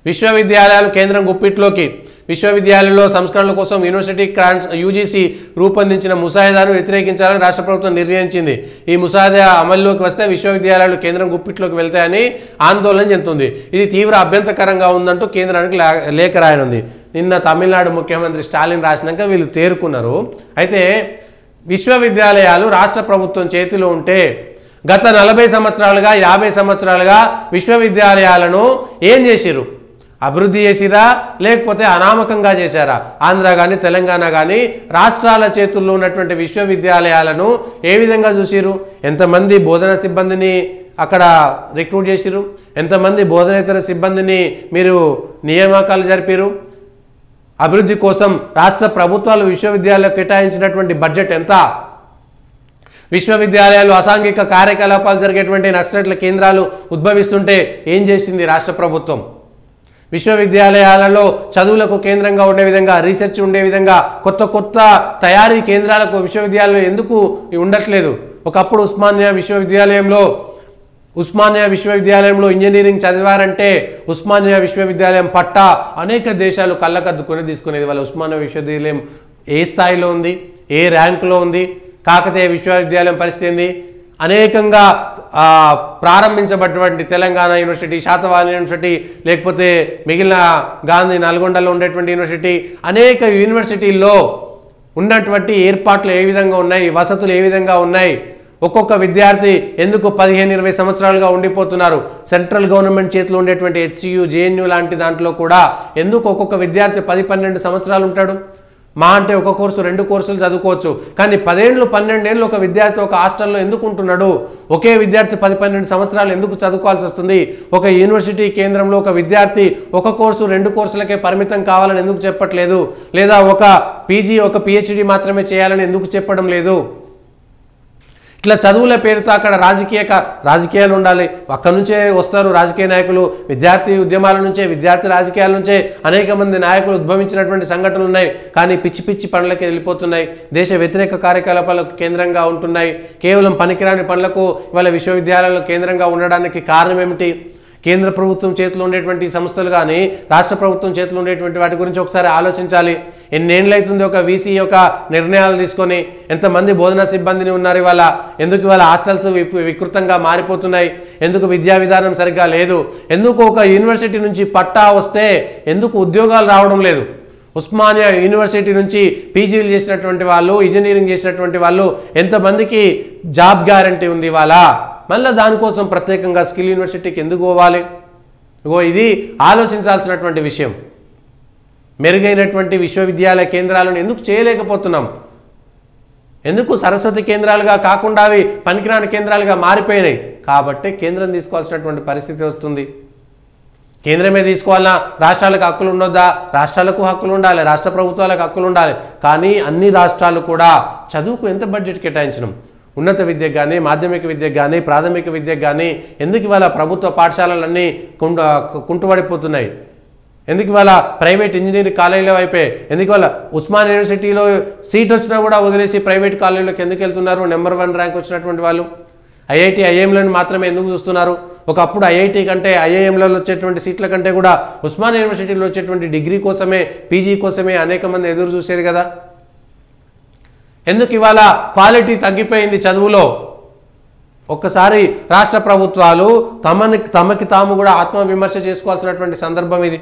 విశ్వవిద్యాలయాలు కేంద్రం గుప్పిట్లోకి. విశ్వవిద్యాలయాల్లో సంస్కరణల కోసం యూనివర్సిటీ యూజీసీ రూపొందించిన ముసాయిదాను వ్యతిరేకించాలని రాష్ట్ర ప్రభుత్వం నిర్ణయించింది. ఈ ముసాయిదా అమల్లోకి వస్తే విశ్వవిద్యాలయాలు కేంద్రం గుప్పిట్లోకి వెళ్తాయని ఆందోళన చెందుతుంది. ఇది తీవ్ర అభ్యంతరకరంగా ఉందంటూ కేంద్రానికి లేఖ రాయనుంది. నిన్న తమిళనాడు ముఖ్యమంత్రి స్టాలిన్ రాసినాక వీళ్ళు తేరుకున్నారు. అయితే విశ్వవిద్యాలయాలు రాష్ట్ర ప్రభుత్వం చేతిలో ఉంటే గత 40 సంవత్సరాలుగా 50 సంవత్సరాలుగా విశ్వవిద్యాలయాలను ఏం చేసిరు? అభివృద్ధి చేసిరా లేకపోతే అనామకంగా చేశారా? ఆంధ్ర కానీ తెలంగాణ కానీ రాష్ట్రాల చేతుల్లో ఉన్నటువంటి విశ్వవిద్యాలయాలను ఏ విధంగా చూసిరు? ఎంతమంది బోధనా సిబ్బందిని అక్కడ రిక్రూట్ చేసిరు? ఎంతమంది బోధనేతర సిబ్బందిని మీరు నియామకాలు జరిపారు? అభివృద్ధి కోసం రాష్ట్ర ప్రభుత్వాలు విశ్వవిద్యాలయాలకు కేటాయించినటువంటి బడ్జెట్ ఎంత? విశ్వవిద్యాలయాలు అసాంఘిక కార్యకలాపాలు జరిగేటువంటి నక్సలైట్ల కేంద్రాలు ఉద్భవిస్తుంటే ఏం చేసింది రాష్ట్ర ప్రభుత్వం? విశ్వవిద్యాలయాలలో చదువులకు కేంద్రంగా ఉండే విధంగా, రీసెర్చ్ ఉండే విధంగా కొత్త కొత్త తయారీ కేంద్రాలకు విశ్వవిద్యాలయం ఎందుకు ఉండట్లేదు? ఒకప్పుడు ఉస్మానియా విశ్వవిద్యాలయంలో ఇంజనీరింగ్ చదివారంటే ఉస్మానియా విశ్వవిద్యాలయం పట్టా అనేక దేశాలు కళ్ళకద్దుకొని తీసుకునేది. వాళ్ళ ఉస్మానియా విశ్వవిద్యాలయం ఏ స్థాయిలో ఉంది, ఏ ర్యాంకులో ఉంది? కాకతీయ విశ్వవిద్యాలయం పరిస్థితి ఏంది? అనేకంగా ప్రారంభించబడినటువంటి తెలంగాణ యూనివర్సిటీ, శాతవాహన యూనివర్సిటీ, లేకపోతే మిగిలిన గాంధీ నల్గొండలో ఉండేటువంటి యూనివర్సిటీ, అనేక యూనివర్సిటీల్లో ఉన్నటువంటి ఏర్పాట్లు ఏ విధంగా ఉన్నాయి, వసతులు ఏ విధంగా ఉన్నాయి? ఒక్కొక్క విద్యార్థి ఎందుకు 15-20 సంవత్సరాలుగా ఉండిపోతున్నారు? సెంట్రల్ గవర్నమెంట్ చేతిలో ఉండేటువంటి హెచ్సియు, జేఎన్యు లాంటి దాంట్లో కూడా ఎందుకు ఒక్కొక్క విద్యార్థి 10-12 సంవత్సరాలు ఉంటాడు? మా అంటే ఒక కోర్సు 2 కోర్సులు చదువుకోవచ్చు. కానీ 10 ఏళ్ళు 12 ఏళ్ళు ఒక విద్యార్థి ఒక హాస్టల్లో ఎందుకు ఉంటున్నాడు? ఒకే విద్యార్థి 10-12 సంవత్సరాలు ఎందుకు చదువుకోవాల్సి వస్తుంది? ఒక యూనివర్సిటీ కేంద్రంలో ఒక విద్యార్థి ఒక కోర్సు 2 కోర్సులకే పరిమితం కావాలని ఎందుకు చెప్పట్లేదు? లేదా ఒక పీజీ ఒక పిహెచ్డి మాత్రమే చేయాలని ఎందుకు చెప్పడం లేదు? ఇట్లా చదువుల పేరుతో అక్కడ రాజకీయాలు ఉండాలి. అక్కడి నుంచే వస్తారు రాజకీయ నాయకులు. విద్యార్థి ఉద్యమాల నుంచే, విద్యార్థి రాజకీయాల నుంచే అనేక మంది నాయకులు ఉద్భవించినటువంటి సంఘటనలు ఉన్నాయి. కానీ పిచ్చి పిచ్చి పనులకి వెళ్ళిపోతున్నాయి. దేశ వ్యతిరేక కార్యకలాపాలకు కేంద్రంగా ఉంటున్నాయి. కేవలం పనికిరాని పనులకు ఇవాళ విశ్వవిద్యాలయాలు కేంద్రంగా ఉండడానికి కారణం ఏమిటి? కేంద్ర ప్రభుత్వం చేతిలో ఉండేటువంటి సంస్థలు కానీ రాష్ట్ర ప్రభుత్వం చేతిలో ఉండేటువంటి వాటి గురించి ఒకసారి ఆలోచించాలి. ఎన్నేళ్ళైతుంది ఒక వీసీ యొక్క నిర్ణయాలు తీసుకొని? ఎంతమంది బోధనా సిబ్బందిని ఉన్నారు ఇవాళ? ఎందుకు ఇవాళ హాస్టల్స్ వికృతంగా మారిపోతున్నాయి? ఎందుకు విద్యా విధానం సరిగ్గా లేదు? ఎందుకు ఒక యూనివర్సిటీ నుంచి పట్టా వస్తే ఎందుకు ఉద్యోగాలు రావడం లేదు? ఉస్మానియా యూనివర్సిటీ నుంచి పీజీలు చేసినటువంటి వాళ్ళు, ఇంజనీరింగ్ చేసినటువంటి వాళ్ళు ఎంతమందికి జాబ్ గ్యారంటీ ఉంది ఇవాళ? మళ్ళీ దానికోసం ప్రత్యేకంగా స్కిల్ యూనివర్సిటీకి ఎందుకు పోవాలి? ఇది ఆలోచించాల్సినటువంటి విషయం. మెరుగైనటువంటి విశ్వవిద్యాలయ కేంద్రాలను ఎందుకు చేయలేకపోతున్నాం? ఎందుకు సరస్వతి కేంద్రాలుగా కాకుండా అవి పనికిరాని కేంద్రాలుగా మారిపోయినాయి? కాబట్టి కేంద్రం తీసుకోవాల్సినటువంటి పరిస్థితి వస్తుంది. కేంద్రమే తీసుకోవాలన్నా రాష్ట్రాలకు హక్కులు ఉండొద్దా? రాష్ట్రాలకు హక్కులు ఉండాలి, రాష్ట్ర ప్రభుత్వాలకు హక్కులు ఉండాలి. కానీ అన్ని రాష్ట్రాలు కూడా చదువుకు ఎంత బడ్జెట్ కేటాయించడం? ఉన్నత విద్యకు కానీ, మాధ్యమిక విద్యకు కానీ, ప్రాథమిక విద్యకు కానీ ఎందుకు ఇవాళ ప్రభుత్వ పాఠశాలలన్నీ కుంటుపడిపోతున్నాయి? ఎందుకు ఇవాళ ప్రైవేట్ ఇంజనీరింగ్ కాలేజీలో అయిపోయి? ఎందుకు ఇవాళ ఉస్మానియా యూనివర్సిటీలో సీట్ వచ్చినా కూడా వదిలేసి ప్రైవేట్ కాలేజీలోకి ఎందుకు వెళ్తున్నారు? నెంబర్ 1 ర్యాంక్ వచ్చినటువంటి వాళ్ళు ఐఐటి, ఐఐఎంలను మాత్రమే ఎందుకు చూస్తున్నారు? ఒకప్పుడు ఐఐటి కంటే, ఐఐఎంలలో వచ్చేటువంటి సీట్ల కంటే కూడా ఉస్మానియా యూనివర్సిటీలో వచ్చేటువంటి డిగ్రీ కోసమే, పీజీ కోసమే అనేక మంది ఎదురు చూసేది కదా. ఎందుకు ఇవాళ క్వాలిటీ తగ్గిపోయింది చదువులో? ఒక్కసారి రాష్ట్ర ప్రభుత్వాలు తమకి తాము కూడా ఆత్మవిమర్శ చేసుకోవాల్సినటువంటి సందర్భం ఇది.